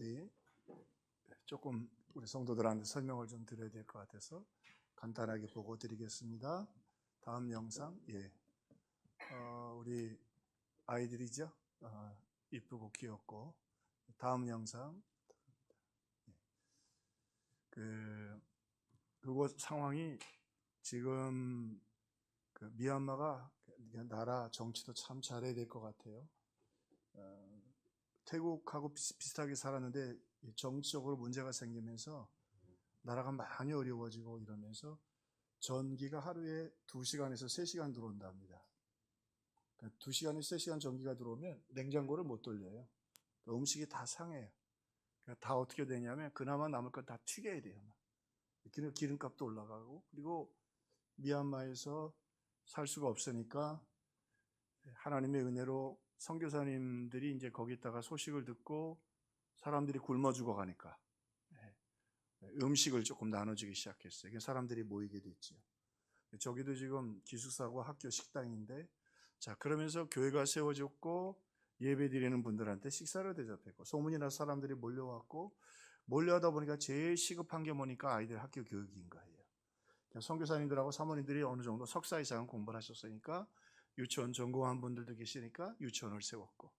어디 조금 우리 성도들한테 설명을 좀 드려야 될 것 같아서 간단하게 보고 드리겠습니다. 다음 영상, 우리 아이들이죠. 이쁘고 귀엽고. 다음 영상, 그곳 상황이 지금 미얀마가 나라 정치도 참 잘해야 될 것 같아요. 태국하고 비슷하게 살았는데 정치적으로 문제가 생기면서 나라가 많이 어려워지고 이러면서 전기가 하루에 2시간에서 3시간 들어온답니다. 2시간에서 3시간 전기가 들어오면 냉장고를 못 돌려요. 음식이 다 상해요. 다 어떻게 되냐면 그나마 남을 건 다 튀겨야 돼요. 기름값도 올라가고, 그리고 미얀마에서 살 수가 없으니까 하나님의 은혜로 선교사님들이 이제 거기다가 소식을 듣고 사람들이 굶어 죽어가니까 음식을 조금 나눠주기 시작했어요. 사람들이 모이게 됐죠. 저기도 지금 기숙사고 학교 식당인데, 자, 그러면서 교회가 세워졌고 예배 드리는 분들한테 식사를 대접했고 소문이 나서 사람들이 몰려왔고, 몰려하다 보니까 제일 시급한 게 뭐니까 아이들 학교 교육인 거예요. 선교사님들하고 사모님들이 어느 정도 석사 이상 공부를 하셨으니까 유치원 전공한 분들도 계시니까 유치원을 세웠고,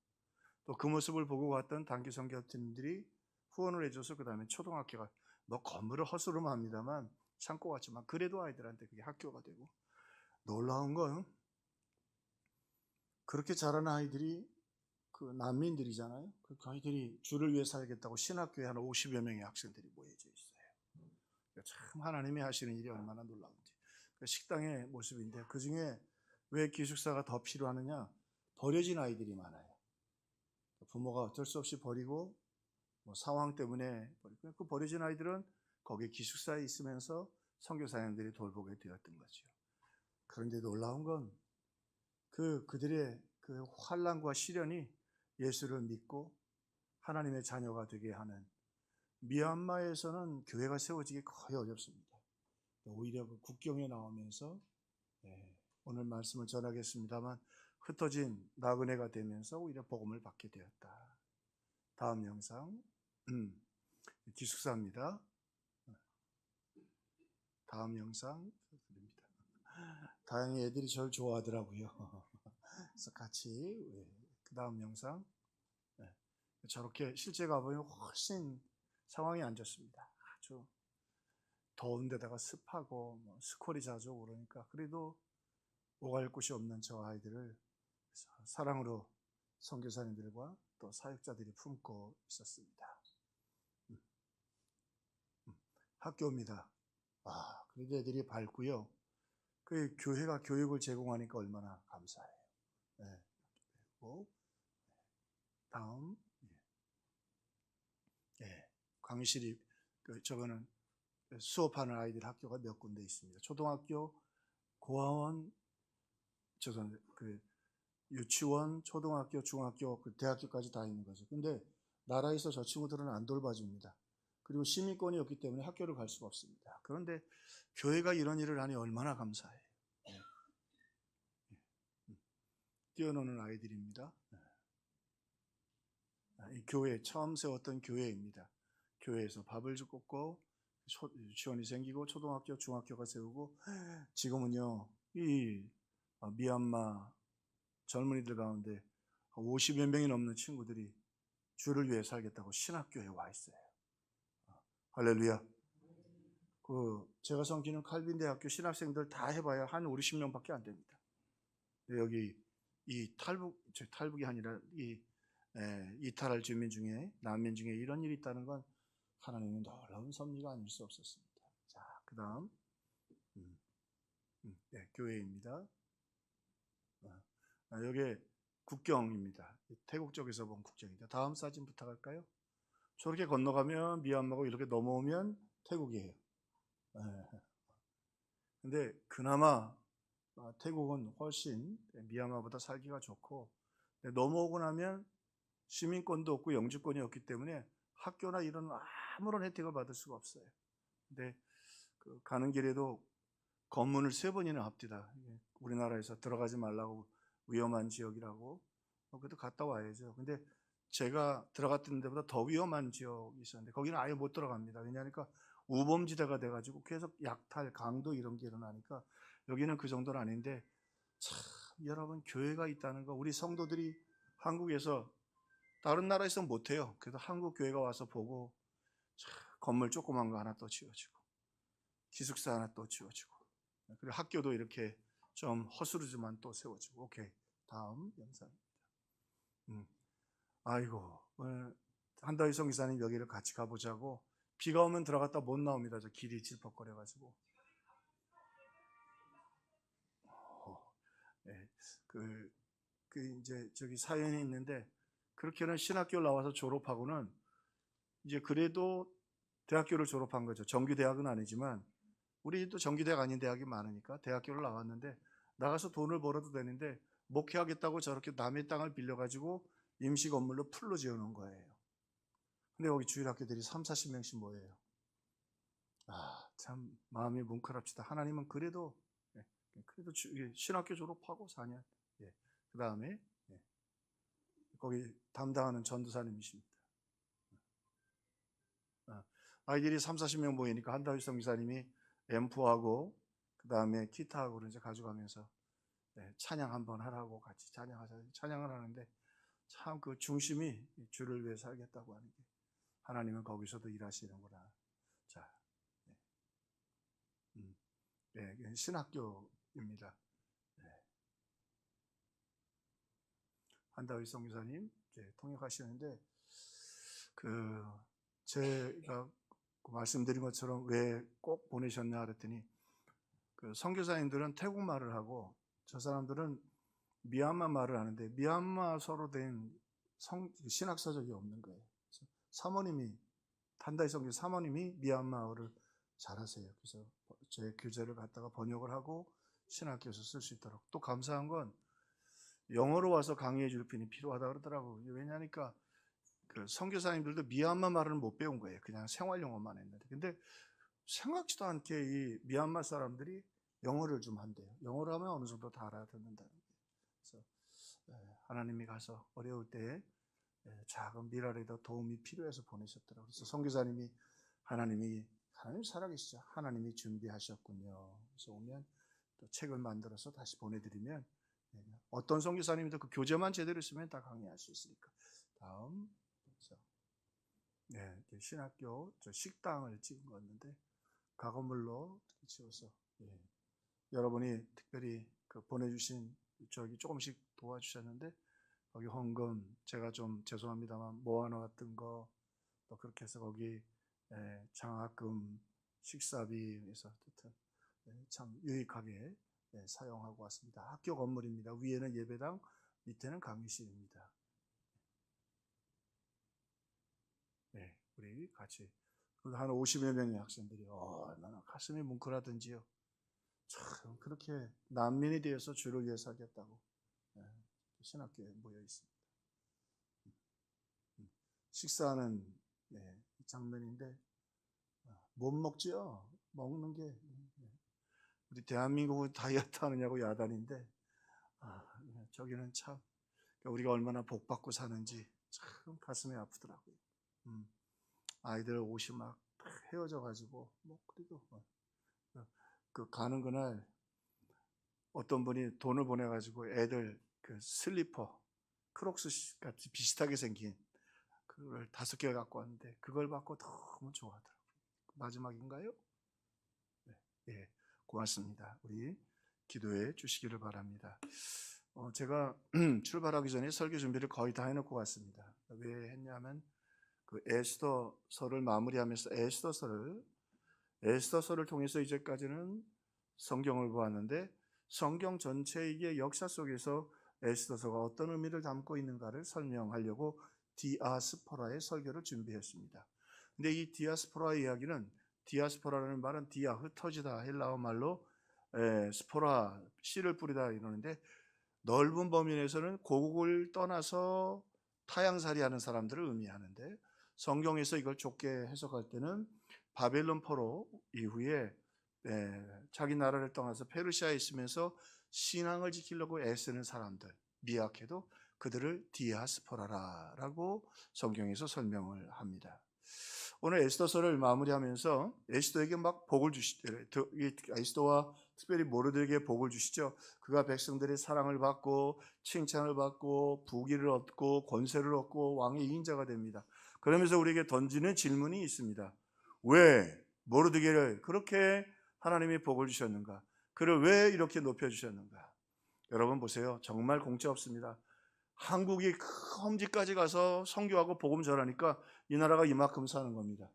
또 그 모습을 보고 갔던 단기 선교팀들이 후원을 해줘서 그 다음에 초등학교가 건물을 허스름합니다만 창고 같지만 그래도 아이들한테 그게 학교가 되고, 놀라운 건 그렇게 자란 아이들이 난민들이잖아요. 그 아이들이 주를 위해 살겠다고 신학교에 한 50여 명의 학생들이 모여져 있어요. 참 하나님이 하시는 일이 얼마나 놀라운지. 식당의 모습인데, 그 중에 왜 기숙사가 더 필요하느냐? 버려진 아이들이 많아요. 부모가 어쩔 수 없이 버리고 상황 때문에 버리고, 그 버려진 아이들은 거기 기숙사에 있으면서 선교사님들이 돌보게 되었던 거죠. 그런데 놀라운 건 그들의 그 환난과 시련이 예수를 믿고 하나님의 자녀가 되게 하는, 미얀마에서는 교회가 세워지기 거의 어렵습니다. 오히려 그 국경에 나오면서 오늘 말씀을 전하겠습니다만 흩어진 나그네가 되면서 오히려 복음을 받게 되었다. 다음 영상, 기숙사입니다. 다음 영상 드립니다. 다행히 애들이 저를 좋아하더라고요. 그래서 같이, 그 다음 영상, 저렇게 실제 가보면 훨씬 상황이 안 좋습니다. 아주 더운 데다가 습하고 스콜이 자주 오르니까, 그래도 오갈 곳이 없는 저 아이들을 사랑으로 선교사님들과 또 사역자들이 품고 있었습니다. 학교입니다. 그래도 애들이 밝고요. 그 교회가 교육을 제공하니까 얼마나 감사해요. 그리고 다음, 강의실이 저거는 수업하는 아이들 학교가 몇 군데 있습니다. 초등학교, 고아원, 유치원, 초등학교, 중학교, 대학교까지 다 있는 거죠. 근데 나라에서 저 친구들은 안 돌봐줍니다. 그리고 시민권이 없기 때문에 학교를 갈 수가 없습니다. 그런데 교회가 이런 일을 하니 얼마나 감사해요. 뛰어노는 아이들입니다. 이 교회, 처음 세웠던 교회입니다. 교회에서 밥을 줍고 유치원이 생기고 초등학교, 중학교가 세우고, 지금은요, 이 미얀마 젊은이들 가운데 50여 명이 넘는 친구들이 주를 위해 살겠다고 신학교에 와 있어요. 할렐루야. 제가 섬기는 칼빈 대학교 신학생들 다 해봐야 한 50명밖에 안 됩니다. 여기 이 탈북이 아니라 이탈할 주민 중에, 난민 중에 이런 일이 있다는 건 하나님의 놀라운 섭리가 아닐 수 없었습니다. 자, 그 다음, 교회입니다. 여기 국경입니다. 태국 쪽에서 본 국경입니다. 다음 사진 부탁할까요? 저렇게 건너가면 미얀마고 이렇게 넘어오면 태국이에요. 근데 그나마 태국은 훨씬 미얀마보다 살기가 좋고, 넘어오고 나면 시민권도 없고 영주권이 없기 때문에 학교나 이런 아무런 혜택을 받을 수가 없어요. 근데 가는 길에도 검문을 3번이나 합디다. 우리나라에서 들어가지 말라고, 위험한 지역이라고. 그래도 갔다 와야죠. 근데 제가 들어갔던 데보다 더 위험한 지역이 있었는데 거기는 아예 못 들어갑니다. 왜냐하니까 우범지대가 돼가지고 계속 약탈, 강도 이런 게 일어나니까 여기는 그 정도는 아닌데, 참 여러분, 교회가 있다는 거, 우리 성도들이 한국에서 다른 나라에서 못해요. 그래도 한국 교회가 와서 보고 참, 건물 조그만 거 하나 또 지어지고 기숙사 하나 또 지어지고, 그리고 학교도 이렇게 좀 허스르지만 또 세워지고. 오케이, 다음 영상입니다. 아이고, 오늘 한다희 성기사님 여기를 같이 가보자고, 비가 오면 들어갔다 못 나옵니다. 저 길이 질퍽거려가지고. 네, 이제 저기 사연이 있는데, 그렇게는 신학교를 나와서 졸업하고는 이제 그래도 대학교를 졸업한 거죠. 정규대학은 아니지만 우리도 정규대학 아닌 대학이 많으니까 대학교를 나왔는데, 나가서 돈을 벌어도 되는데 목회하겠다고 저렇게 남의 땅을 빌려가지고 임시 건물로 풀로 지어놓은 거예요. 근데 여기 주일학교들이 30-40명씩 모여요. 참 마음이 뭉클합시다. 하나님은 그래도 신학교 졸업하고 4년, 그 다음에 거기 담당하는 전도사님이십니다. 아이들이 30-40명 모이니까 한다희 성기사님이 앰프하고 그 다음에 기타하고 이제 가져가면서 찬양 한번 하라고 같이 찬양을 하는데, 참 그 중심이 주를 위해 살겠다고 하는 게, 하나님은 거기서도 일하시는구나. 자, 신학교입니다. 한다희 성기사님 통역하시는데, 제가 말씀드린 것처럼 왜 꼭 보내셨냐 그랬더니, 선교사님들은 태국말을 하고 저 사람들은 미얀마 말을 하는데 미얀마서로 된 신학서적이 없는 거예요. 사모님이, 한다희 성교 사모님이 미얀마어를 잘하세요. 그래서 제 교재를 갖다가 번역을 하고 신학교에서 쓸 수 있도록. 또 감사한 건 영어로 와서 강의해 줄 분이 필요하다 그러더라고요. 왜냐하니까 선교사님들도 미얀마 말을 못 배운 거예요. 그냥 생활 영어만 했는데. 근데 생각지도 않게 이 미얀마 사람들이 영어를 좀 한대요. 영어를 하면 어느 정도 다 알아듣는다는 거예요. 그래서 하나님이 가서 어려울 때 작은 미랄에도 도움이 필요해서 보내셨더라고요. 그래서 선교사님이 하나님 살아계시죠. 하나님이 준비하셨군요. 그래서 오면 또 책을 만들어서 다시 보내드리면, 어떤 선교사님도 그 교재만 제대로 쓰면 다 강의할 수 있으니까. 다음. 신학교 식당을 찍은 거였는데 가건물로 지어서, 여러분이 특별히 보내주신 조금씩 도와주셨는데, 거기 헌금 제가 좀 죄송합니다만 모아놓았던 거, 또 그렇게 해서 거기 장학금, 식사비에서 참 유익하게 사용하고 왔습니다. 학교 건물입니다. 위에는 예배당, 밑에는 강의실입니다. 우리 같이 한 50여 명의 학생들이 얼마나 가슴이 뭉클하든지요. 참 그렇게 난민이 되어서 주를 위해 살겠다고 신학교에 모여 있습니다. 식사하는 장면인데 못 먹지요. 먹는 게 우리 대한민국은 다이어트 하느냐고 야단인데, 저기는 참 우리가 얼마나 복받고 사는지 참 가슴이 아프더라고요. 아이들 옷이 막 헤어져 가지고, 그래도 가는 그날 어떤 분이 돈을 보내 가지고 애들 슬리퍼, 크록스 같이 비슷하게 생긴 그걸 5개 갖고 왔는데, 그걸 받고 너무 좋아하더라고요. 마지막인가요? 고맙습니다. 우리 기도해 주시기를 바랍니다. 제가 출발하기 전에 설교 준비를 거의 다 해놓고 갔습니다. 왜 했냐면 에스더서를 마무리하면서 에스더서를 통해서 이제까지는 성경을 보았는데, 성경 전체의 역사 속에서 에스더서가 어떤 의미를 담고 있는가를 설명하려고 디아스포라의 설교를 준비했습니다. 근데 이 디아스포라의 이야기는, 디아스포라라는 말은 디아, 흩어지다, 헬라어 말로 스포라, 씨를 뿌리다 이러는데, 넓은 범위 내에서는 고국을 떠나서 타향살이하는 사람들을 의미하는데, 성경에서 이걸 좁게 해석할 때는 바벨론 포로 이후에 자기 나라를 떠나서 페르시아에 있으면서 신앙을 지키려고 애쓰는 사람들, 미약해도 그들을 디아스포라라고 성경에서 설명을 합니다. 오늘 에스더서를 마무리하면서 에스더에게 막 복을 에스더와 특별히 모르드에게 복을 주시죠. 그가 백성들의 사랑을 받고 칭찬을 받고 부귀를 얻고 권세를 얻고 왕의 이인자가 됩니다. 그러면서 우리에게 던지는 질문이 있습니다. 왜 모르드게를 그렇게 하나님이 복을 주셨는가? 그를 왜 이렇게 높여주셨는가? 여러분 보세요. 정말 공짜 없습니다. 한국이 험지까지 가서 선교하고 복음 전하니까 이 나라가 이만큼 사는 겁니다.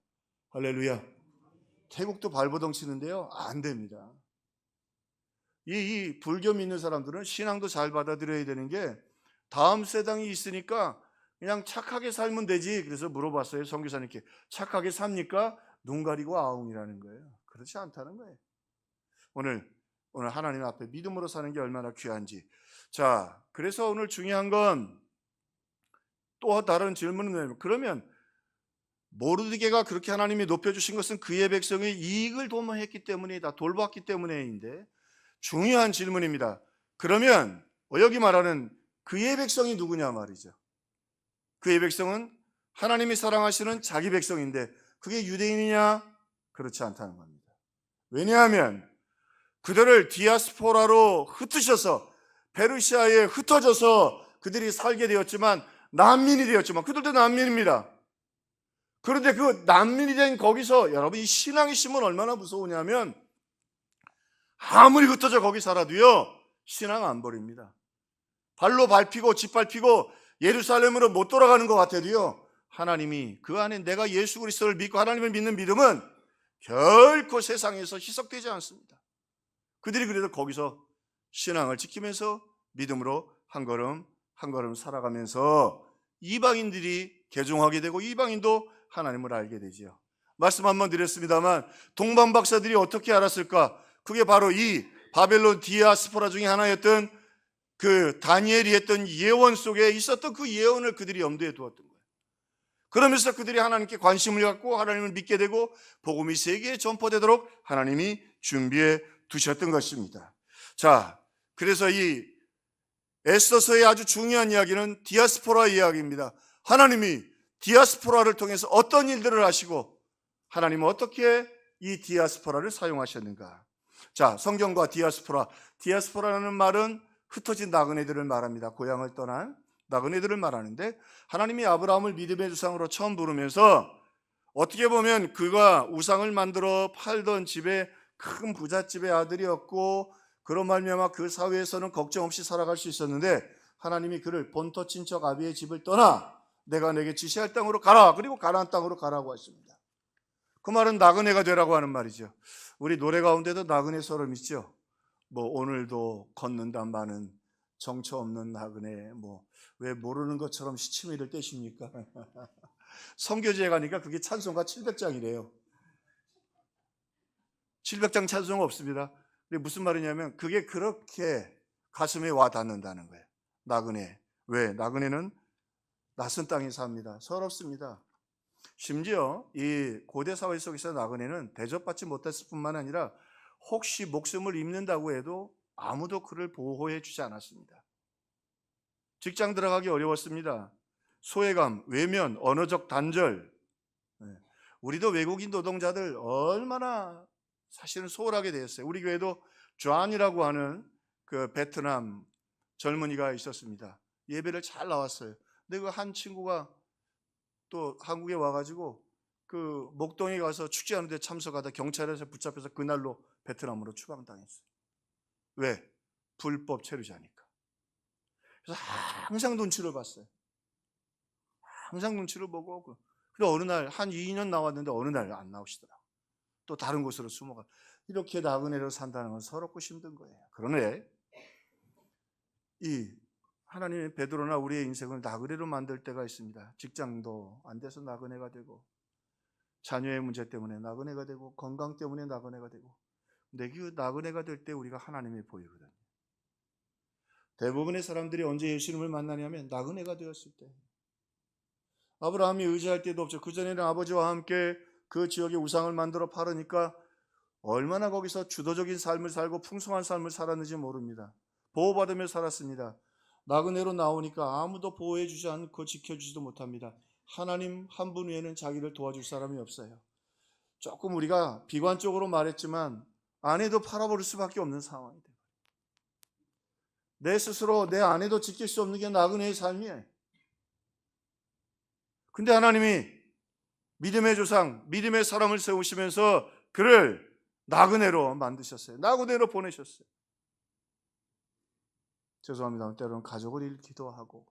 할렐루야. 태국도 발버둥 치는데요, 안 됩니다. 이 불교 믿는 사람들은 신앙도 잘 받아들여야 되는 게 다음 세상이 있으니까 그냥 착하게 살면 되지. 그래서 물어봤어요, 선교사님께. 착하게 삽니까? 눈 가리고 아웅이라는 거예요. 그렇지 않다는 거예요. 오늘 하나님 앞에 믿음으로 사는 게 얼마나 귀한지. 자, 그래서 오늘 중요한 건 또 다른 질문은 뭐냐면, 그러면 모르드게가 그렇게 하나님이 높여주신 것은 그의 백성의 이익을 도모했기 때문이다, 돌봤기 때문에인데, 중요한 질문입니다. 그러면 여기 말하는 그의 백성이 누구냐 말이죠. 그의 백성은 하나님이 사랑하시는 자기 백성인데 그게 유대인이냐? 그렇지 않다는 겁니다. 왜냐하면 그들을 디아스포라로 흩으셔서 페르시아에 흩어져서 그들이 살게 되었지만, 난민이 되었지만, 그들도 난민입니다. 그런데 그 난민이 된 거기서 여러분, 이 신앙의 심은 얼마나 무서우냐면 아무리 흩어져 거기 살아도요, 신앙 안 버립니다. 발로 밟히고 짓밟히고 예루살렘으로 못 돌아가는 것 같아도요, 하나님이 그 안에 내가 예수 그리스도를 믿고 하나님을 믿는 믿음은 결코 세상에서 희석되지 않습니다. 그들이 그래도 거기서 신앙을 지키면서 믿음으로 한 걸음 한 걸음 살아가면서 이방인들이 개종하게 되고 이방인도 하나님을 알게 되지요. 말씀 한번 드렸습니다만 동방 박사들이 어떻게 알았을까? 그게 바로 이 바벨론 디아스포라 중에 하나였던 그 다니엘이 했던 예언 속에 있었던 그 예언을 그들이 염두에 두었던 거예요. 그러면서 그들이 하나님께 관심을 갖고 하나님을 믿게 되고 복음이 세계에 전파되도록 하나님이 준비해 두셨던 것입니다. 자, 그래서 이 에스더서의 아주 중요한 이야기는 디아스포라 이야기입니다. 하나님이 디아스포라를 통해서 어떤 일들을 하시고 하나님은 어떻게 이 디아스포라를 사용하셨는가. 자, 성경과 디아스포라라는 말은 흩어진 나그네들을 말합니다. 고향을 떠난 나그네들을 말하는데, 하나님이 아브라함을 믿음의 조상으로 처음 부르면서 어떻게 보면 그가 우상을 만들어 팔던 집에 큰 부잣집의 아들이었고, 그런 말미암아 그 사회에서는 걱정 없이 살아갈 수 있었는데, 하나님이 그를 본토 친척 아비의 집을 떠나 내가 내게 지시할 땅으로 가라, 그리고 가나안 땅으로 가라고 하십니다. 그 말은 나그네가 되라고 하는 말이죠. 우리 노래 가운데도 나그네처럼 있죠. 뭐 오늘도 걷는단 많은 정처 없는 나그네, 뭐 왜 모르는 것처럼 시치미를 떼십니까? 선교지에 가니까 그게 찬송가 700장이래요. 700장 찬송 없습니다. 근데 무슨 말이냐면 그게 그렇게 가슴에 와 닿는다는 거예요. 나그네. 왜? 나그네는 낯선 땅에 삽니다. 서럽습니다. 심지어 이 고대 사회 속에서 나그네는 대접받지 못했을 뿐만 아니라 혹시 목숨을 잃는다고 해도 아무도 그를 보호해 주지 않았습니다. 직장 들어가기 어려웠습니다. 소외감, 외면, 언어적 단절. 우리도 외국인 노동자들 얼마나 사실은 소홀하게 되었어요. 우리 교회도 존이라고 하는 그 베트남 젊은이가 있었습니다. 예배를 잘 나왔어요. 근데 그 한 친구가 또 한국에 와가지고 그 목동에 가서 축제하는데 참석하다 경찰에서 붙잡혀서 그날로 베트남으로 추방당했어요. 왜? 불법 체류자니까. 그래서 항상 눈치를 봤어요. 항상 눈치를 보고. 그래서 어느 날 한 2년 나왔는데 어느 날 안 나오시더라고요. 또 다른 곳으로 숨어가. 이렇게 나그네로 산다는 건 서럽고 힘든 거예요. 그런데 이 하나님의 베드로나 우리의 인생을 나그네로 만들 때가 있습니다. 직장도 안 돼서 나그네가 되고, 자녀의 문제 때문에 나그네가 되고, 건강 때문에 나그네가 되고. 근데 그 나그네가 될 때 우리가 하나님이 보이거든요. 대부분의 사람들이 언제 예수님을 만나냐면 나그네가 되었을 때. 아브라함이 의지할 때도 없죠. 그전에는 아버지와 함께 그 지역에 우상을 만들어 팔으니까 얼마나 거기서 주도적인 삶을 살고 풍성한 삶을 살았는지 모릅니다. 보호받으며 살았습니다. 나그네로 나오니까 아무도 보호해 주지 않고 지켜주지도 못합니다. 하나님 한 분 외에는 자기를 도와줄 사람이 없어요. 조금 우리가 비관적으로 말했지만 아내도 팔아버릴 수밖에 없는 상황이 돼요. 내 스스로 내 아내도 지킬 수 없는 게 나그네의 삶이에요. 근데 하나님이 믿음의 조상, 믿음의 사람을 세우시면서 그를 나그네로 만드셨어요. 나그네로 보내셨어요. 죄송합니다. 때로는 가족을 잃기도 하고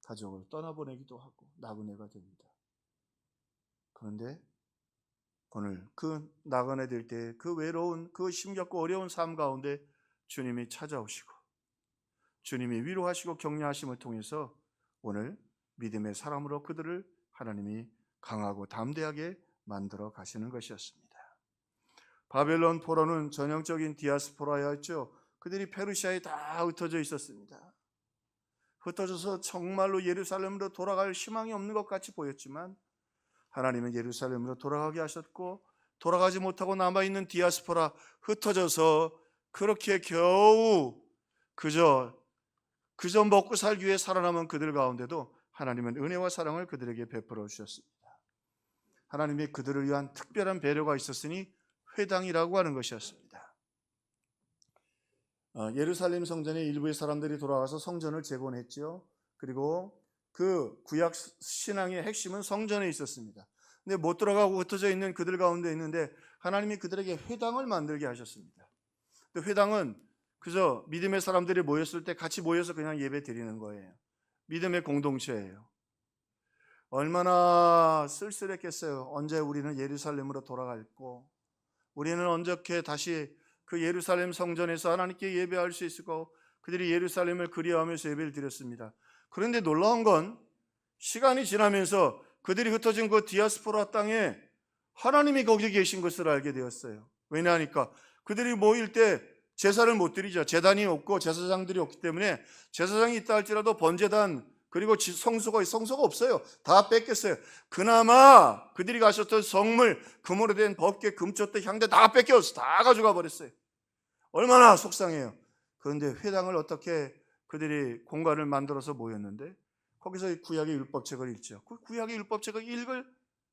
가족을 떠나보내기도 하고 나그네가 됩니다. 그런데 오늘 그 나그네 될 때 그 외로운 그 힘겹고 어려운 삶 가운데 주님이 찾아오시고 주님이 위로하시고 격려하심을 통해서 오늘 믿음의 사람으로 그들을 하나님이 강하고 담대하게 만들어 가시는 것이었습니다. 바벨론 포로는 전형적인 디아스포라였죠. 그들이 페르시아에 다 흩어져 있었습니다. 흩어져서 정말로 예루살렘으로 돌아갈 희망이 없는 것 같이 보였지만 하나님은 예루살렘으로 돌아가게 하셨고 돌아가지 못하고 남아있는 디아스포라 흩어져서 그렇게 겨우 그저 먹고 살기 위해 살아남은 그들 가운데도 하나님은 은혜와 사랑을 그들에게 베풀어 주셨습니다. 하나님이 그들을 위한 특별한 배려가 있었으니 회당이라고 하는 것이었습니다. 예루살렘 성전에 일부의 사람들이 돌아와서 성전을 재건했죠. 그리고 그 구약 신앙의 핵심은 성전에 있었습니다. 근데 못 들어가고 흩어져 있는 그들 가운데 있는데 하나님이 그들에게 회당을 만들게 하셨습니다. 회당은 그저 믿음의 사람들이 모였을 때 같이 모여서 그냥 예배 드리는 거예요. 믿음의 공동체예요. 얼마나 쓸쓸했겠어요. 언제 우리는 예루살렘으로 돌아갈고 우리는 언제 다시 그 예루살렘 성전에서 하나님께 예배할 수 있을까? 그들이 예루살렘을 그리워하면서 예배를 드렸습니다. 그런데 놀라운 건 시간이 지나면서 그들이 흩어진 그 디아스포라 땅에 하나님이 거기 계신 것을 알게 되었어요. 왜냐하니까 그들이 모일 때 제사를 못 드리죠. 제단이 없고 제사장들이 없기 때문에 제사장이 있다 할지라도 번제단 그리고 성소가 없어요. 다 뺏겼어요. 그나마 그들이 가셨던 성물, 금으로 된 법궤, 금촛대, 향대 다 뺏겨서 다 가져가 버렸어요. 얼마나 속상해요. 그런데 회당을 어떻게 그들이 공간을 만들어서 모였는데 거기서 구약의 율법책을 읽죠. 그 구약의 율법책을 읽을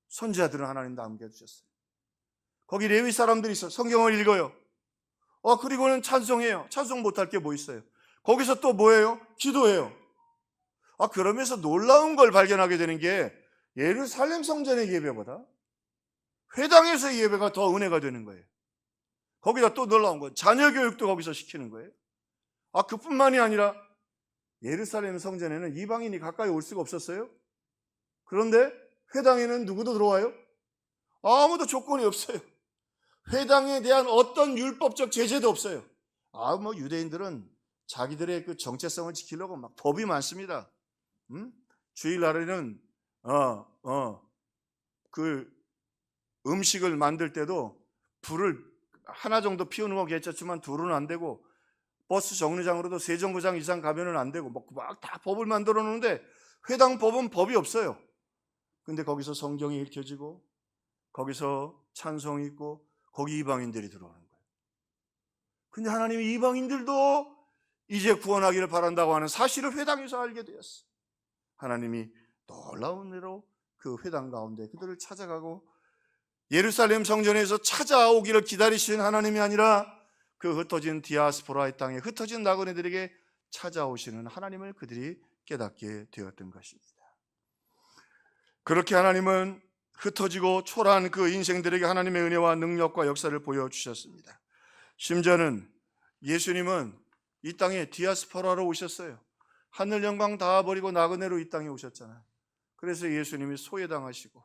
선지자들은 하나님 남겨주셨어요. 거기 레위 사람들이 있어요. 성경을 읽어요. 그리고는 찬송해요. 찬송 못할 게 뭐 있어요. 거기서 또 뭐예요? 기도해요. 그러면서 놀라운 걸 발견하게 되는 게 예루살렘 성전의 예배보다 회당에서의 예배가 더 은혜가 되는 거예요. 거기다 또 놀라운 건 자녀 교육도 거기서 시키는 거예요. 그뿐만이 아니라 예루살렘 성전에는 이방인이 가까이 올 수가 없었어요. 그런데 회당에는 누구도 들어와요? 아무도 조건이 없어요. 회당에 대한 어떤 율법적 제재도 없어요. 유대인들은 자기들의 그 정체성을 지키려고 막 법이 많습니다. 주일날에는 그 음식을 만들 때도 불을 하나 정도 피우는 건 괜찮지만 둘은 안 되고 버스 정류장으로도 3정거장 이상 가면은 안 되고 막 다 법을 만들어 놓는데 회당 법은 법이 없어요. 근데 거기서 성경이 읽혀지고 거기서 찬송이 있고 거기 이방인들이 들어오는 거예요. 근데 하나님이 이방인들도 이제 구원하기를 바란다고 하는 사실을 회당에서 알게 되었어요. 하나님이 놀라운 은혜로 그 회당 가운데 그들을 찾아가고 예루살렘 성전에서 찾아오기를 기다리시는 하나님이 아니라 그 흩어진 디아스포라의 땅에 흩어진 나그네들에게 찾아오시는 하나님을 그들이 깨닫게 되었던 것입니다. 그렇게 하나님은 흩어지고 초라한 그 인생들에게 하나님의 은혜와 능력과 역사를 보여주셨습니다. 심지어는 예수님은 이 땅에 디아스포라로 오셨어요. 하늘 영광 다 버리고 나그네로 이 땅에 오셨잖아요. 그래서 예수님이 소외당하시고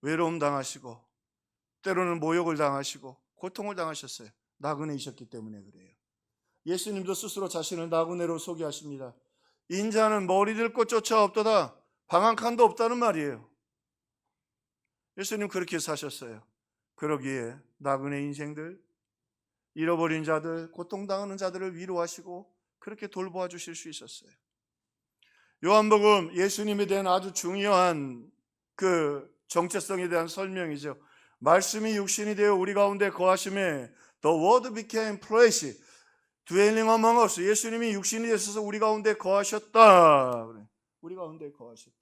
외로움 당하시고 때로는 모욕을 당하시고 고통을 당하셨어요. 나그네이셨기 때문에 그래요. 예수님도 스스로 자신을 나그네로 소개하십니다. 인자는 머리들 꽃조차 없도다. 방 한 칸도 없다는 말이에요. 예수님 그렇게 사셨어요. 그러기에 나그네 인생들, 잃어버린 자들, 고통당하는 자들을 위로하시고 그렇게 돌보아 주실 수 있었어요. 요한복음 예수님에 대한 아주 중요한 그 정체성에 대한 설명이죠. 말씀이 육신이 되어 우리 가운데 거하심에 The Word became flesh. dwelling among us. 예수님이 육신이 되셔서 우리 가운데 거하셨다. 그래. 우리 가운데 거하셨다.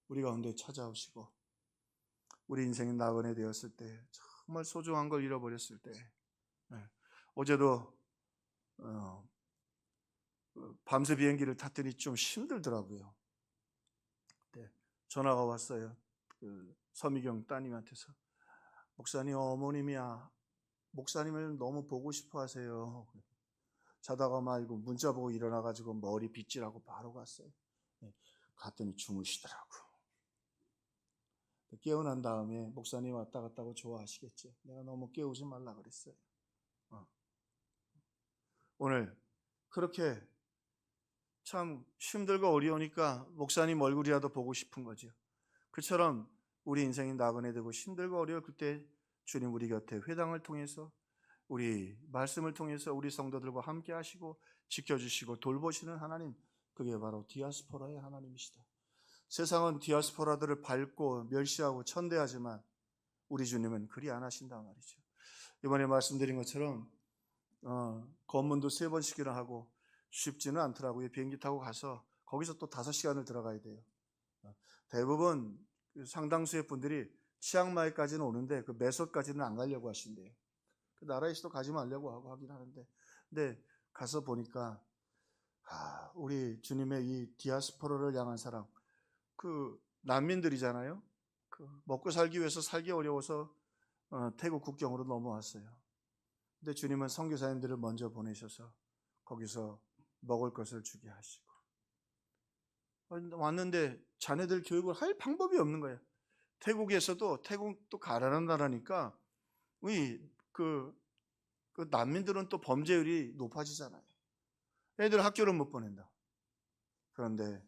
우리 가운데 찾아오시고 우리 인생이 나그네 되었을 때, 정말 소중한 걸 잃어버렸을 때, 어제도 밤새 비행기를 탔더니 좀 힘들더라고요. 전화가 왔어요. 서미경 따님한테서, 목사님, 어머님이야, 목사님을 너무 보고 싶어 하세요. 자다가 말고 문자 보고 일어나가지고 머리 빗질하고 바로 갔어요. 갔더니 주무시더라고. 깨어난 다음에 목사님 왔다 갔다고 좋아하시겠지. 내가 너무 깨우지 말라 그랬어요. 오늘 그렇게 참 힘들고 어려우니까 목사님 얼굴이라도 보고 싶은 거죠. 그처럼 우리 인생이 나그네 되고 힘들고 어려울 그때 주님 우리 곁에 회당을 통해서, 우리 말씀을 통해서 우리 성도들과 함께 하시고 지켜주시고 돌보시는 하나님, 그게 바로 디아스포라의 하나님이시다. 세상은 디아스포라들을 밟고 멸시하고 천대하지만 우리 주님은 그리 안 하신다 말이죠. 이번에 말씀드린 것처럼 검문도 3번씩이나 하고 쉽지는 않더라고요. 비행기 타고 가서 거기서 또 5시간을 들어가야 돼요. 대부분 상당수의 분들이 치앙마이까지는 오는데 그 매소까지는 안 가려고 하신대요. 그 나라에서도 가지 말려고 하고 하긴 하는데, 근데 가서 보니까 우리 주님의 이 디아스포라를 향한 사랑, 그 난민들이잖아요. 그 먹고 살기 위해서 살기 어려워서 태국 국경으로 넘어왔어요. 근데 주님은 선교사님들을 먼저 보내셔서 거기서 먹을 것을 주게 하시고, 왔는데 자네들 교육을 할 방법이 없는 거예요. 태국에서도, 태국도 가난한 나라니까 그 난민들은 또 범죄율이 높아지잖아요. 애들 학교를 못 보낸다. 그런데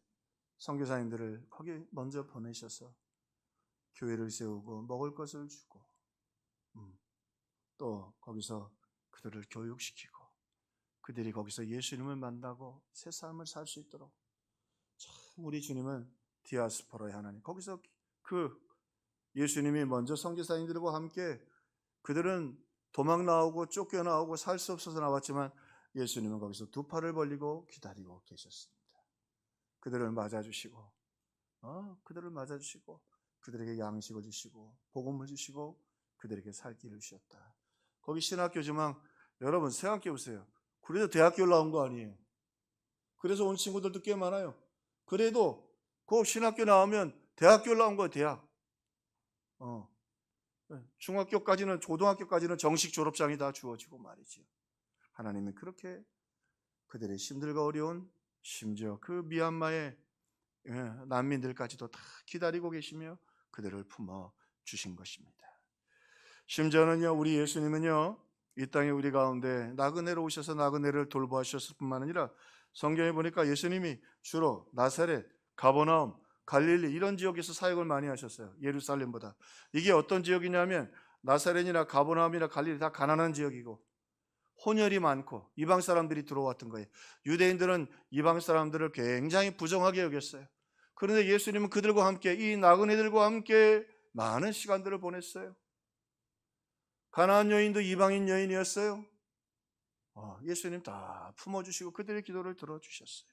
선교사님들을 거기 먼저 보내셔서 교회를 세우고 먹을 것을 주고, 또 거기서 그들을 교육시키고 그들이 거기서 예수님을 만나고 새 삶을 살 수 있도록, 참 우리 주님은 디아스포라의 하나님. 거기서 그 예수님이 먼저 선교사님들과 함께, 그들은 도망 나오고 쫓겨나오고 살 수 없어서 나왔지만 예수님은 거기서 2팔을 벌리고 기다리고 계셨습니다. 그들을 맞아주시고 그들에게 양식을 주시고 복음을 주시고 그들에게 살 길을 주셨다. 거기 신학교지만 여러분 생각해 보세요. 그래도 대학교 나온 거 아니에요. 그래서 온 친구들도 꽤 많아요. 그래도 그 신학교 나오면 대학교 나온 거예요. 대학. 중학교까지는, 고등학교까지는 정식 졸업장이 다 주어지고 말이죠. 하나님은 그렇게 그들의 힘들고 어려운, 심지어 그 미얀마의 난민들까지도 다 기다리고 계시며 그들을 품어 주신 것입니다. 심지어는요, 우리 예수님은요, 이 땅에 우리 가운데 나그네로 오셔서 나그네를 돌보하셨을 뿐만 아니라 성경에 보니까 예수님이 주로 나사렛, 가버나움, 갈릴리 이런 지역에서 사역을 많이 하셨어요. 예루살렘보다. 이게 어떤 지역이냐면 나사렛이나 가버나움이나 갈릴리 다 가난한 지역이고 혼혈이 많고 이방 사람들이 들어왔던 거예요. 유대인들은 이방 사람들을 굉장히 부정하게 여겼어요. 그런데 예수님은 그들과 함께, 이 나그네들과 함께 많은 시간들을 보냈어요. 가나안 여인도 이방인 여인이었어요. 예수님 다 품어주시고 그들의 기도를 들어주셨어요.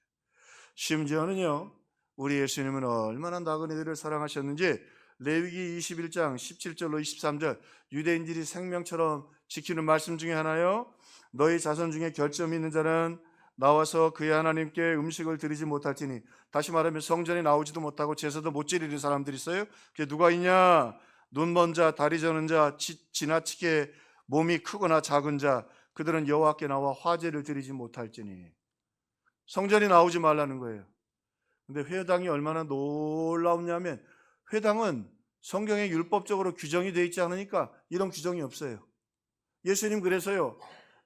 심지어는요, 우리 예수님은 얼마나 나그네들을 사랑하셨는지 레위기 21장 17절로 23절, 유대인들이 생명처럼 지키는 말씀 중에 하나요. 너희 자손 중에 결점이 있는 자는 나와서 그의 하나님께 음식을 드리지 못할지니, 다시 말하면 성전에 나오지도 못하고 제사도 못 지리는 사람들이 있어요. 그게 누가 있냐? 눈 먼 자, 다리 저는 자, 지나치게 몸이 크거나 작은 자, 그들은 여호와께 나와 화제를 드리지 못할지니. 성전에 나오지 말라는 거예요. 근데 회당이 얼마나 놀라우냐면, 회당은 성경에 율법적으로 규정이 되어 있지 않으니까 이런 규정이 없어요. 예수님 그래서요,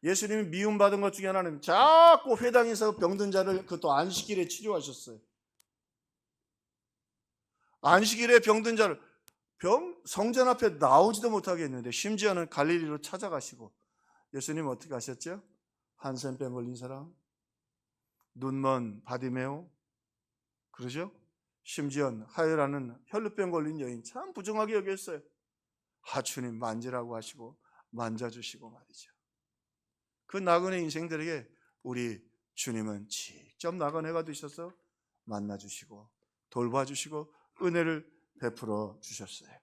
예수님이 미움받은 것 중에 하나는 자꾸 회당에서 병든 자를 그것도 안식일에 치료하셨어요. 안식일에 병든 자를 성전 앞에 나오지도 못하게 했는데, 심지어는 갈릴리로 찾아가시고, 예수님 어떻게 하셨죠? 한센병 걸린 사람, 눈먼 바디메오, 그러죠? 심지어 하혈하는 혈루병 걸린 여인 참 부정하게 여겼어요. 주님 만지라고 하시고 만져주시고 말이죠. 그 나그네 인생들에게 우리 주님은 직접 나그네가 되셔서 만나주시고 돌봐주시고 은혜를 베풀어 주셨어요.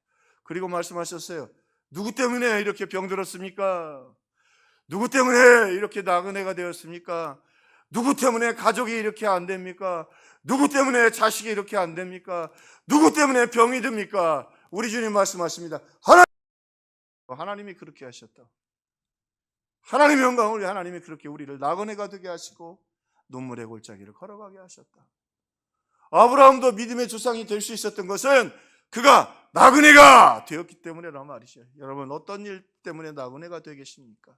그리고 말씀하셨어요. 누구 때문에 이렇게 병들었습니까? 누구 때문에 이렇게 나그네가 되었습니까? 누구 때문에 가족이 이렇게 안 됩니까? 누구 때문에 자식이 이렇게 안 됩니까? 누구 때문에 병이 듭니까? 우리 주님 말씀하십니다. 하나님이 그렇게 하셨다. 하나님의 영광을 하나님이 그렇게 우리를 나그네가 되게 하시고 눈물의 골짜기를 걸어가게 하셨다. 아브라함도 믿음의 조상이 될 수 있었던 것은 그가 나그네가 되었기 때문이란 말이죠. 여러분, 어떤 일 때문에 나그네가 되어 계십니까?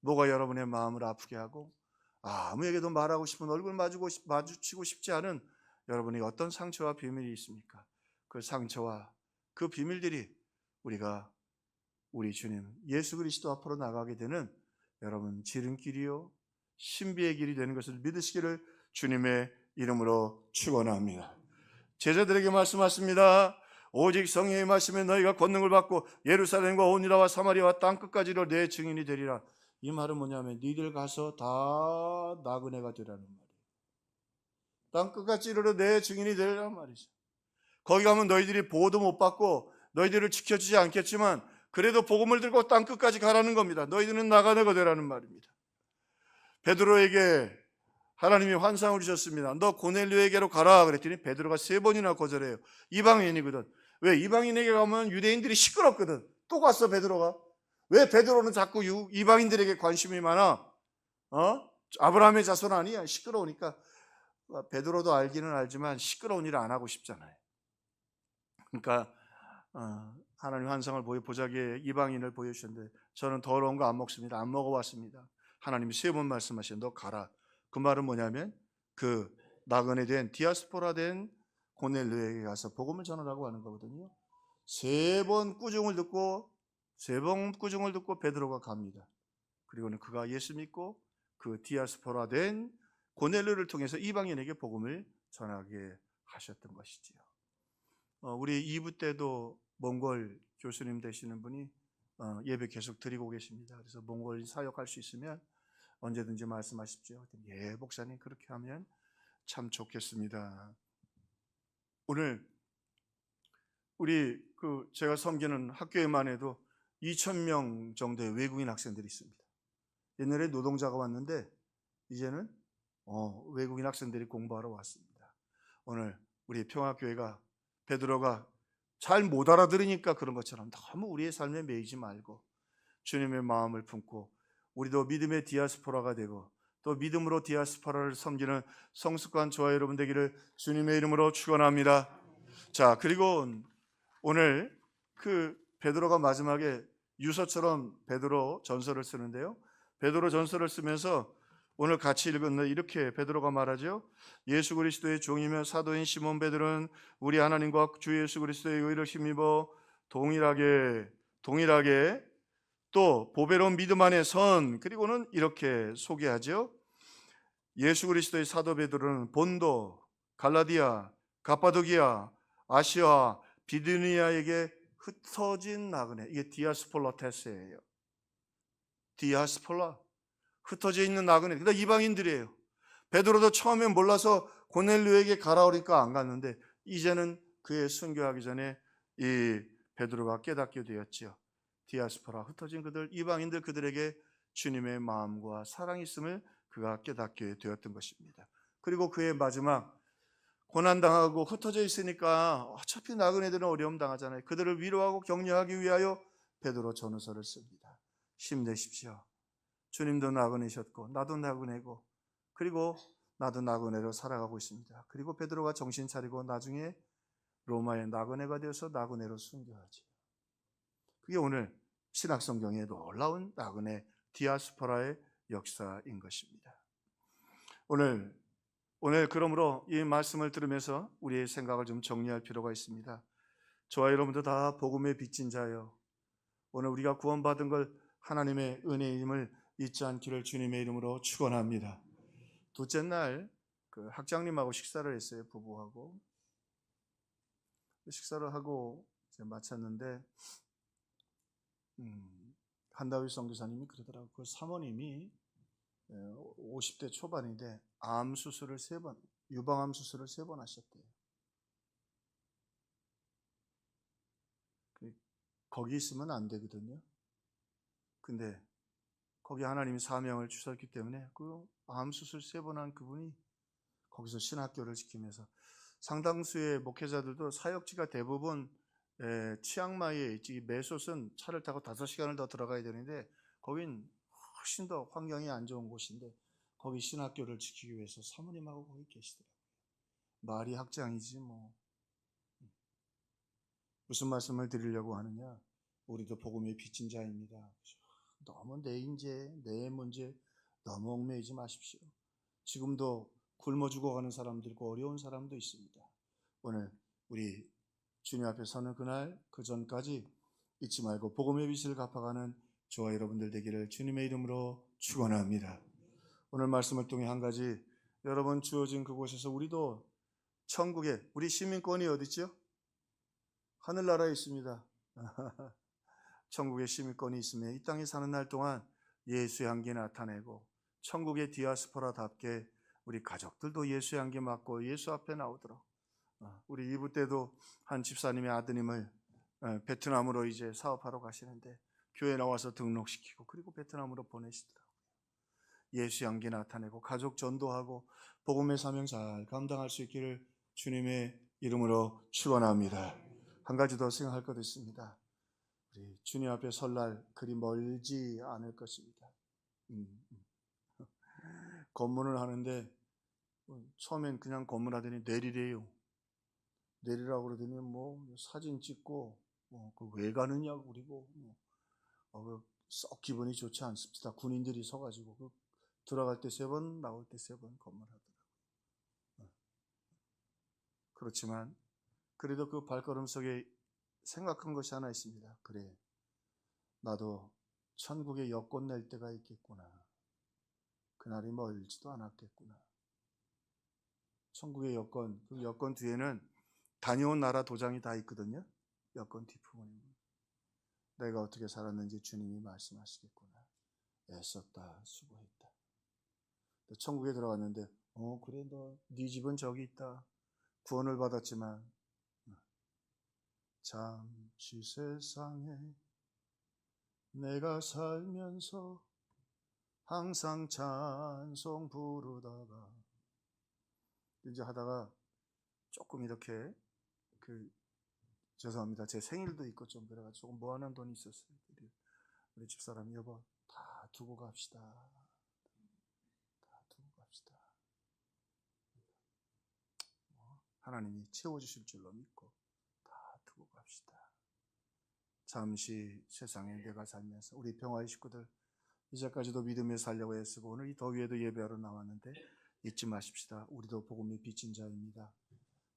뭐가 여러분의 마음을 아프게 하고 아무에게도 말하고 싶은 얼굴 마주치고 싶지 않은 여러분의 어떤 상처와 비밀이 있습니까? 그 상처와 그 비밀들이 우리가 우리 주님 예수 그리스도 앞으로 나가게 되는 여러분 지름길이요 신비의 길이 되는 것을 믿으시기를 주님의 이름으로 축원합니다. 제자들에게 말씀하십니다. 오직 성령의 임하시면 너희가 권능을 받고 예루살렘과 온 유다와 사마리아와 땅끝까지로 내 증인이 되리라. 이 말은 뭐냐면 니들 가서 다 나그네가 되라는 말이에요. 땅끝까지로 내 증인이 되리란 말이죠. 거기 가면 너희들이 보호도 못 받고 너희들을 지켜주지 않겠지만 그래도 복음을 들고 땅끝까지 가라는 겁니다. 너희들은 나그네가 되라는 말입니다. 베드로에게 하나님이 환상을 주셨습니다. 너 고넬료에게로 가라 그랬더니 베드로가 3번이나 거절해요. 이방인이거든. 왜? 이방인에게 가면 유대인들이 시끄럽거든. 또 갔어 베드로가. 왜 베드로는 자꾸 이방인들에게 관심이 많아? 아브라함의 자손 아니야. 시끄러우니까. 베드로도 알기는 알지만 시끄러운 일을 안 하고 싶잖아요. 그러니까 하나님 환상을 보자기에 이방인을 보여주셨는데 저는 더러운 거 안 먹습니다. 안 먹어왔습니다. 하나님이 3번 말씀하시는 너 가라. 그 말은 뭐냐면 그 나그네 된 디아스포라 된 고넬료에게 가서 복음을 전하라고 하는 거거든요. 3번 꾸중을 듣고 베드로가 갑니다. 그리고는 그가 예수 믿고 그 디아스포라 된 고넬료를 통해서 이방인에게 복음을 전하게 하셨던 것이지요. 우리 2부 때도 몽골 교수님 되시는 분이 예배 계속 드리고 계십니다. 그래서 몽골 사역할 수 있으면 언제든지 말씀하십시오. 예, 목사님 그렇게 하면 참 좋겠습니다. 오늘 우리 제가 섬기는 학교에만 해도 2,000명 정도의 외국인 학생들이 있습니다. 옛날에 노동자가 왔는데 이제는 외국인 학생들이 공부하러 왔습니다. 오늘 우리 평화교회가 베드로가 잘 못 알아들으니까 그런 것처럼 너무 우리의 삶에 매이지 말고 주님의 마음을 품고 우리도 믿음의 디아스포라가 되고 또 믿음으로 디아스포라를 섬기는 성숙한 저와 여러분 되기를 주님의 이름으로 축원합니다. 자, 그리고 오늘 베드로가 마지막에 유서처럼 베드로 전서를 쓰는데요. 베드로 전서를 쓰면서 오늘 같이 읽었는데 이렇게 베드로가 말하죠. 예수 그리스도의 종이며 사도인 시몬 베드로는 우리 하나님과 주 예수 그리스도의 의를 힘입어 동일하게 또 보배로운 믿음 안에 선 그리고는 이렇게 소개하죠. 예수 그리스도의 사도 베드로는 본도, 갈라디아, 가파도기아, 아시아, 비두니아에게 흩어진 나그네. 이게 디아스폴라테스예요. 디아스폴라. 흩어져 있는 나그네. 그러니까 이방인들이에요. 베드로도 처음에 몰라서 고넬료에게 가라 그러니까 안 갔는데 이제는 그의 순교하기 전에 이 베드로가 깨닫게 되었죠. 디아스포라 흩어진 그들 이방인들 그들에게 주님의 마음과 사랑이 있음을 그가 깨닫게 되었던 것입니다. 그리고 그의 마지막 고난당하고 흩어져 있으니까 어차피 나그네들은 어려움 당하잖아요. 그들을 위로하고 격려하기 위하여 베드로 전후서를 씁니다. 힘내십시오. 주님도 나그네셨고 나도 나그네고 그리고 나도 나그네로 살아가고 있습니다. 그리고 베드로가 정신 차리고 나중에 로마의 나그네가 되어서 나그네로 순교하지. 그게 오늘 신약성경에 놀라운 나그네 디아스포라의 역사인 것입니다. 오늘 그러므로 이 말씀을 들으면서 우리의 생각을 좀 정리할 필요가 있습니다. 저와 여러분도 다 복음에 빚진 자요. 오늘 우리가 구원받은 걸 하나님의 은혜임을 잊지 않기를 주님의 이름으로 축원합니다. 둘째 날 학장님하고 식사를 했어요. 부부하고 식사를 하고 이제 마쳤는데 한다윗 선교사님이 그러더라고요. 그 사모님이 50대 초반인데 암 수술을 3번, 유방암 수술을 3번 하셨대요. 거기 있으면 안 되거든요. 근데 거기 하나님이 사명을 주셨기 때문에 그 암 수술 3번 한 그분이 거기서 신학교를 지키면서, 상당수의 목회자들도 사역지가 대부분 치앙마이에 있지, 메솥은 차를 타고 5시간을 더 들어가야 되는데 거긴 훨씬 더 환경이 안 좋은 곳인데 거기 신학교를 지키기 위해서 사모님하고 거기 계시더라고요. 말이 학장이지 뭐. 무슨 말씀을 드리려고 하느냐, 우리도 복음의 빚진 자입니다. 너무 내 인재, 내 문제 너무 얽매이지 마십시오. 지금도 굶어 죽어가는 사람도 있고 어려운 사람도 있습니다. 오늘 우리 주님 앞에 서는 그날 그 전까지 잊지 말고 복음의 빚을 갚아가는 저와 여러분들 되기를 주님의 이름으로 축원합니다. 오늘 말씀을 통해 한 가지, 여러분 주어진 그곳에서 우리도 천국에, 우리 시민권이 어디 있죠? 하늘나라에 있습니다. 천국의 시민권이 있으며 이 땅에 사는 날 동안 예수의 향기 나타내고 천국의 디아스포라답게 우리 가족들도 예수의 향기 맡고 예수 앞에 나오도록, 우리 2부 때도 한 집사님의 아드님을 베트남으로 이제 사업하러 가시는데 교회 나와서 등록시키고 그리고 베트남으로 보내시더라고요. 예수 향기 나타내고 가족 전도하고 복음의 사명 잘 감당할 수 있기를 주님의 이름으로 축원합니다. 한 가지 더 생각할 것 있습니다. 우리 주님 앞에 설날 그리 멀지 않을 것입니다. 검문을 하는데 처음엔 그냥 검문하더니 내리래요. 내리라고 그러더니 뭐 사진 찍고 그 왜 가느냐고 그리고 썩 기분이 좋지 않습니다. 군인들이 서가지고 들어갈 때 3번 나올 때 3번 검문하더라고요. 그렇지만 그래도 그 발걸음 속에 생각한 것이 하나 있습니다. 그래, 나도 천국에 여권 낼 때가 있겠구나. 그날이 멀지도 않았겠구나. 천국의 여권, 그 여권 뒤에는 다녀온 나라 도장이 다 있거든요. 여권 뒷부분에 내가 어떻게 살았는지 주님이 말씀하시겠구나. 애썼다, 수고했다. 천국에 들어갔는데 그래, 네 집은 저기 있다. 구원을 받았지만 잠시 세상에 내가 살면서 항상 찬송 부르다가 이제 하다가 조금 이렇게 죄송합니다. 제 생일도 있고 좀 그래가지고 조금 모아놓은 돈이 있었어요. 우리 집사람이 여보 다 두고 갑시다. 다 두고 갑시다. 하나님이 채워주실 줄로 믿고 다 두고 갑시다. 잠시 세상에 내가 살면서 우리 평화의 식구들 이제까지도 믿음에 살려고 애쓰고 오늘 이 더위에도 예배하러 나왔는데 잊지 마십시다. 우리도 복음의 빚진 자입니다.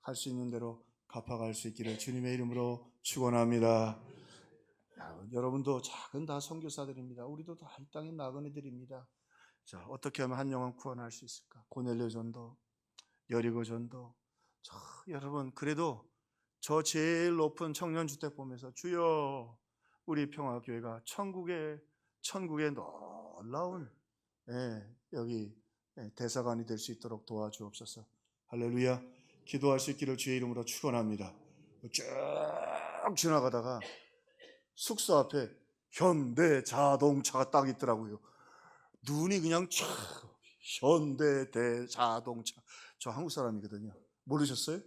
할 수 있는 대로 갚아갈 수 있기를 주님의 이름으로 축원합니다. 여러분도 작은 다 선교사들입니다. 우리도 다 이 땅에 나그네들입니다. 자, 어떻게 하면 한 영혼 구원할 수 있을까? 고넬료 전도, 여리고 전도. 여러분 그래도 저 제일 높은 청년주택 보면서 주여 우리 평화교회가 천국의 놀라운 여기 대사관이 될 수 있도록 도와주옵소서. 할렐루야. 기도할 수 있기를 주의 이름으로 축원합니다. 쭉 지나가다가 숙소 앞에 현대자동차가 딱 있더라고요. 눈이 그냥 촥, 현대자동차. 저 한국 사람이거든요. 모르셨어요?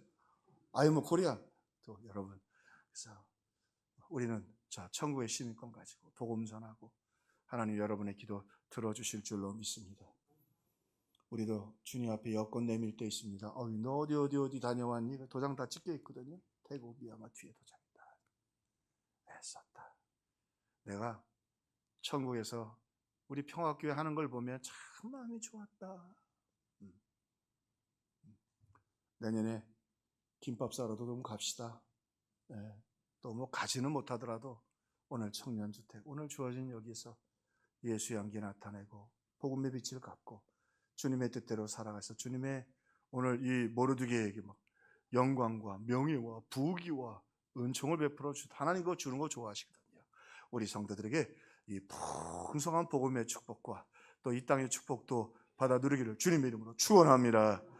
아이모 코리아. 또 여러분, 그래서 우리는 천국의 시민권 가지고 복음 전하고 하나님 여러분의 기도 들어주실 줄로 믿습니다. 우리도 주님 앞에 여권 내밀 때 있습니다. 너 어디 다녀왔니? 도장 다 찍혀 있거든요. 태국 미얀마 뒤에 도장이다. 애썼다. 내가 천국에서 우리 평화교회 하는 걸 보면 참 마음이 좋았다. 내년에 김밥 사러도 좀 갑시다. 또 뭐 가지는 못하더라도 오늘 청년주택, 오늘 주어진 여기서 예수 향기 나타내고 복음의 빛을 갚고 주님의 뜻대로 살아가서 주님의 오늘 이 모르드게에게 막 영광과 명예와 부귀와 은총을 베풀어 주다. 하나님 그거 주는 거 좋아하시거든요. 우리 성도들에게 이 풍성한 복음의 축복과 또 이 땅의 축복도 받아 누리기를 주님의 이름으로 축원합니다.